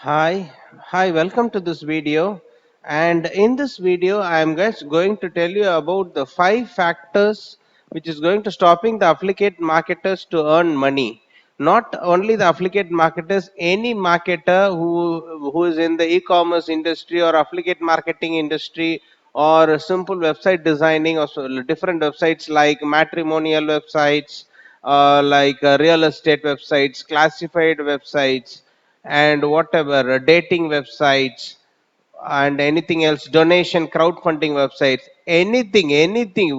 Hi, welcome to this video. And in this video, I am guys going to tell you about the 5 factors which is going to stopping the affiliate marketers to earn money. Not only the affiliate marketers, any marketer who is in the e-commerce industry or affiliate marketing industry or simple website designing or different websites like matrimonial websites, real estate websites, classified websites and whatever dating websites and anything else, donation crowdfunding websites, anything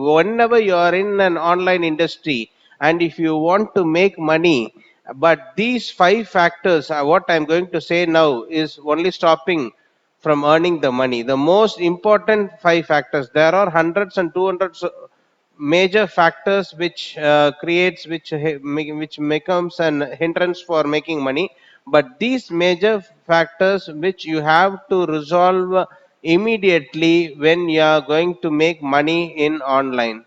whenever you are in an online industry and if you want to make money, but these 5 factors are what I'm going to say now is only stopping from earning the money. The most important 5 factors, there are hundreds and 200s major factors which creates which becomes an hindrance for making money, but these major factors which you have to resolve immediately when you are going to make money in online,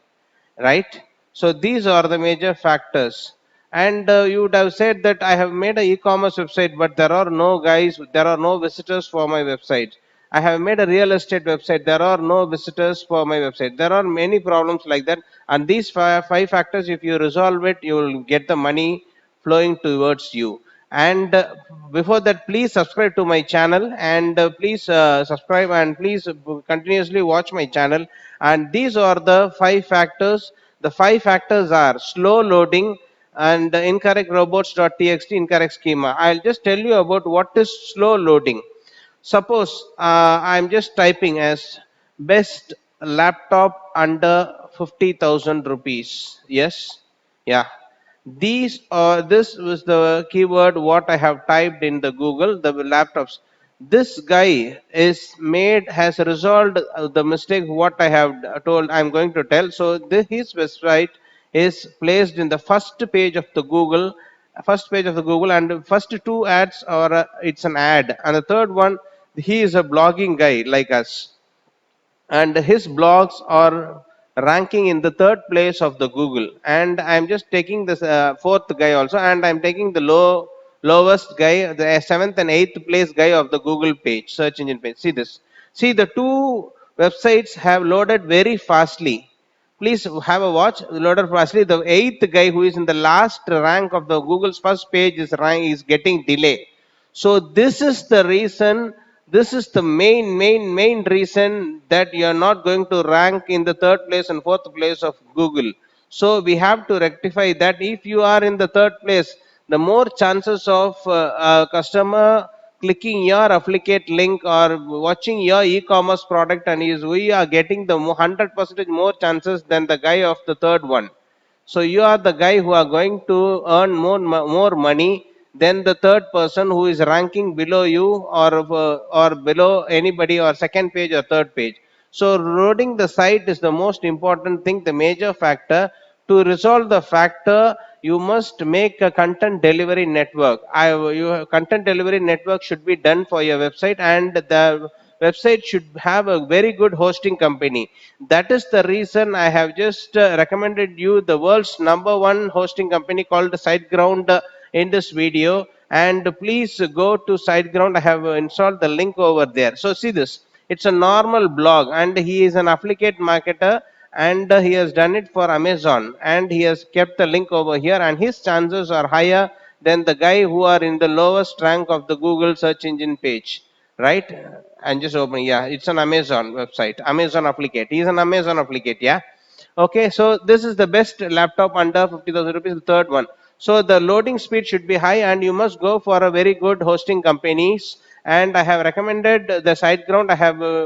right? So these are the major factors. And you would have said that I have made a e-commerce website, but there are no visitors for my website. I have made a real estate website, there are no visitors for my website. There are many problems like that, and these five factors, if you resolve it, you will get the money flowing towards you. And before that, please subscribe to my channel, and please subscribe and please continuously watch my channel. And these are the 5 factors. The 5 factors are slow loading and incorrect robots.txt, incorrect schema. I'll just tell you about what is slow loading. Suppose I'm just typing as best laptop under 50,000 rupees. Yes, yeah. This was the keyword what I have typed in the Google, the laptops. This guy has resolved the mistake what I have told I'm going to tell. So his website is placed in the first page of the Google, and the first two ads are it's an ad, and the third one, he is a blogging guy like us, and his blogs are ranking in the third place of the Google. And I'm just taking this fourth guy also, and I'm taking the lowest guy, the seventh and eighth place guy of the Google page, search engine page. See this. See, the two websites have loaded very fastly. Please have a watch. Loaded fastly. The eighth guy, who is in the last rank of the Google's first page, is getting delay. So this is the reason, this is the main reason that you are not going to rank in the third place and fourth place of Google. So we have to rectify that. If you are in the third place, the more chances of a customer clicking your affiliate link or watching your e-commerce product, and is we are getting the 100% more chances than the guy of the third one. So you are the guy who are going to earn more money than the third person who is ranking below you, or below anybody, or second page or third page. So loading the site is the most important thing, the major factor. To resolve the factor, you must make a content delivery network. Content delivery network should be done for your website, and the website should have a very good hosting company. That is the reason I have just recommended you the world's number one hosting company called SiteGround in this video. And please go to SiteGround. I have installed the link over there. So see this. It's a normal blog, and he is an affiliate marketer, and he has done it for Amazon, and he has kept the link over here, and his chances are higher than the guy who are in the lowest rank of the Google search engine page, right? And just open, yeah, it's an Amazon website, Amazon affiliate. He's an Amazon affiliate, yeah. Okay, so this is the best laptop under 50,000 rupees, the third one. So the loading speed should be high, and you must go for a very good hosting companies. And I have recommended the SiteGround.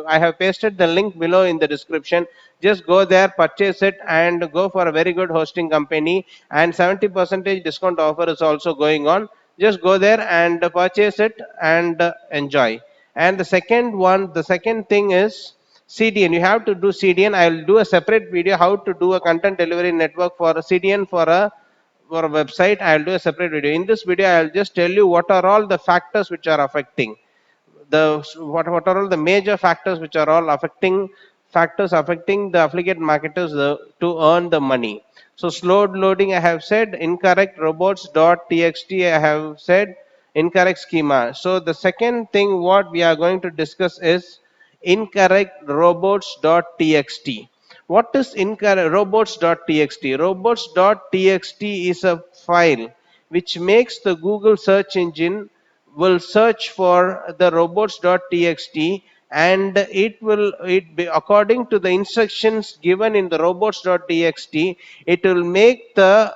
I have pasted the link below in the description. Just go there, purchase it, and go for a very good hosting company. And 70% discount offer is also going on. Just go there and purchase it and enjoy. And the second thing is CDN. You have to do CDN. I will do a separate video how to do a content delivery network for a CDN for a website. I will do a separate video. In this video, I will just tell you what are all the factors which are affecting what are all the major factors which are all affecting the affiliate marketers to earn the money. So slow loading, I have said. Incorrect robots.txt, I have said. incorrect schema. So the second thing what we are going to discuss is incorrect robots.txt. What is incorrect robots.txt? Robots.txt is a file which makes the Google search engine will search for the robots.txt, and it be according to the instructions given in the robots.txt, it will make the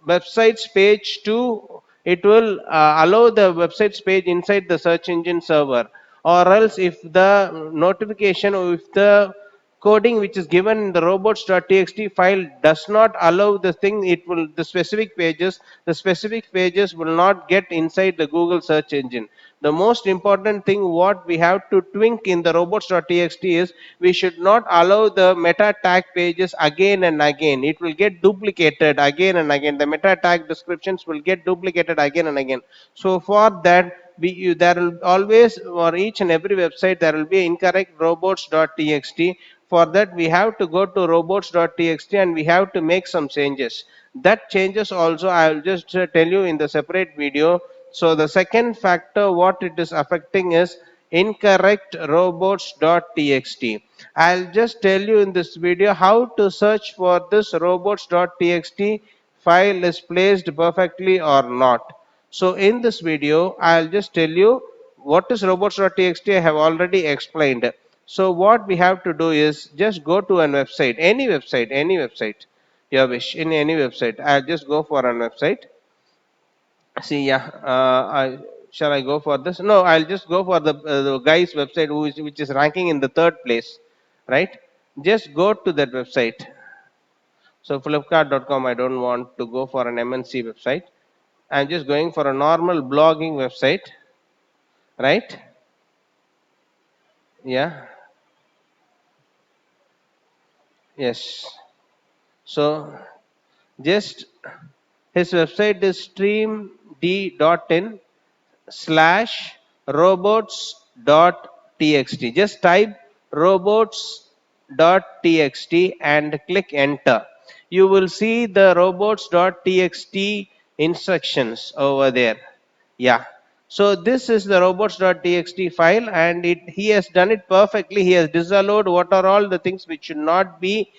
website's page to it will allow the website's page inside the search engine server, or else if the notification or if the coding which is given in the robots.txt file does not allow the thing, it will the specific pages will not get inside the Google search engine. The most important thing what we have to twink in the robots.txt is we should not allow the meta tag pages again and again. It will get duplicated again and again. The meta tag descriptions will get duplicated again and again. So for that, there will always, for each and every website, there will be incorrect robots.txt. For that, we have to go to robots.txt and we have to make some changes. That changes also I will just tell you in the separate video. So the second factor what it is affecting is incorrect robots.txt. I'll just tell you in this video how to search for this robots.txt file is placed perfectly or not. So in this video, I'll just tell you what is robots.txt. I have already explained. So what we have to do is just go to an website, any website you wish, in any website. I'll just go for an website. See, yeah, shall I go for this? No, I'll just go for the guy's website which is ranking in the third place, right? Just go to that website. So flipkart.com, I don't want to go for an MNC website. I'm just going for a normal blogging website, right? Yeah, yes. So just his website is streamd.in slash robots.txt. Just type robots.txt and click enter. You will see the robots.txt instructions over there. Yeah. So this is the robots.txt file, and he has done it perfectly. He has disallowed what are all the things which should not be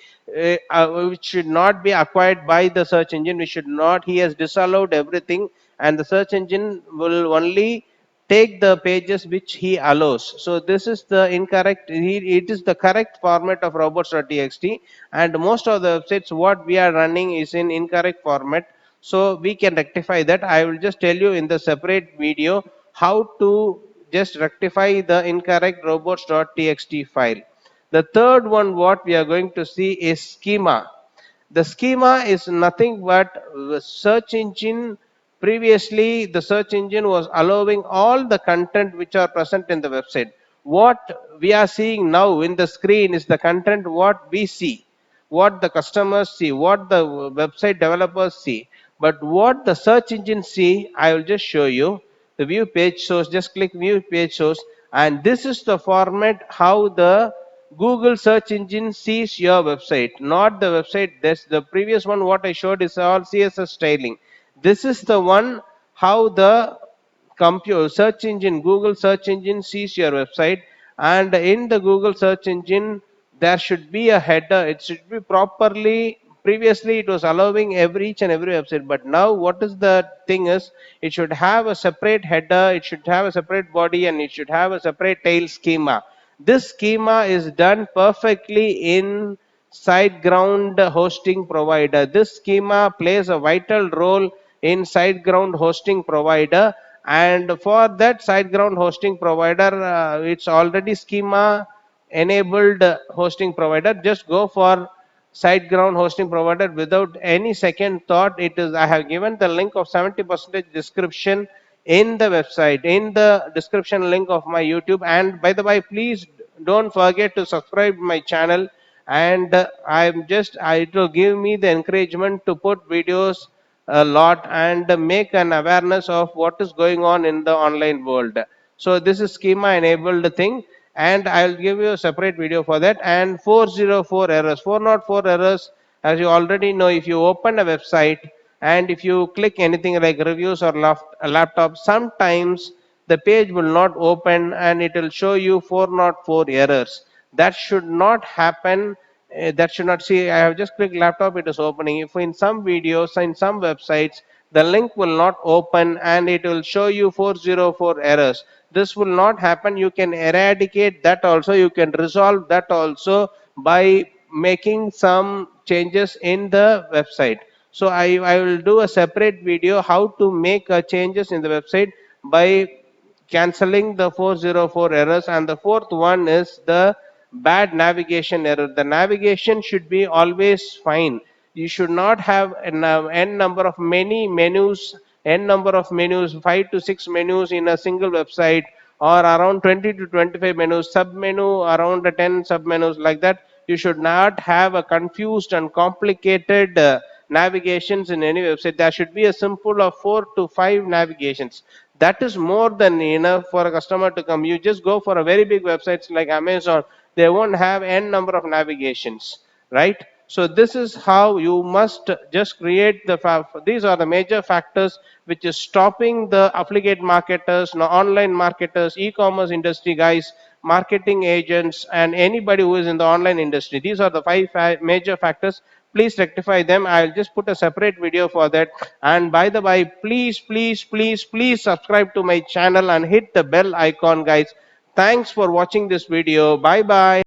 acquired by the search engine. We should not. He has disallowed everything, and the search engine will only take the pages which he allows. So this is the incorrect. It is the correct format of robots.txt, and most of the websites what we are running is in incorrect format. So we can rectify that. I will just tell you in the separate video how to just rectify the incorrect robots.txt file. The third one what we are going to see is schema. The schema is nothing but the search engine. Previously, the search engine was allowing all the content which are present in the website. What we are seeing now in the screen is the content what we see, what the customers see, what the website developers see. But what the search engine see, I will just show you. The view page source, just click view page source, and this is the format how the Google search engine sees your website, not the website. This the previous one what I showed is all CSS styling. This is the one how the computer search engine, Google search engine sees your website, and in the Google search engine there should be a header. It should be properly. Previously it was allowing each and every website, but now what is the thing is it should have a separate header, it should have a separate body, and it should have a separate tail schema. This schema is done perfectly in SiteGround hosting provider. This schema plays a vital role in SiteGround hosting provider, and for that SiteGround hosting provider, it's already schema enabled hosting provider. Just go for SiteGround hosting provider without any second thought. It is, I have given the link of 70% description in the website, in the description link of my YouTube. And by the way, please don't forget to subscribe my channel. And it will give me the encouragement to put videos a lot and make an awareness of what is going on in the online world. So this is schema enabled thing, and I'll give you a separate video for that. And 404 errors, 404 errors, as you already know, if you open a website and if you click anything like reviews or laptop, sometimes the page will not open and it will show you 404 errors. That should not happen. That should not see. I have just clicked laptop, it is opening. If in some videos, in some websites, the link will not open and it will show you 404 errors. This will not happen. You can eradicate that also. You can resolve that also by making some changes in the website. So I will do a separate video how to make changes in the website by cancelling the 404 errors. And the fourth one is the bad navigation error. The navigation should be always fine. You should not have n number of many menus, n number of menus, 5 to 6 menus in a single website, or around 20 to 25 menus, sub menu around 10 sub menus, like that. You should not have a confused and complicated navigations in any website. There should be a simple of 4 to 5 navigations. That is more than enough for a customer to come. You just go for a very big websites like Amazon, they won't have n number of navigations, right? So this is how you must just create these are the major factors which is stopping the affiliate marketers, online marketers, e-commerce industry guys, marketing agents, and anybody who is in the online industry. These are the five major factors. Please rectify them. I'll just put a separate video for that. And by the way, please subscribe to my channel and hit the bell icon, guys. Thanks for watching this video. Bye bye.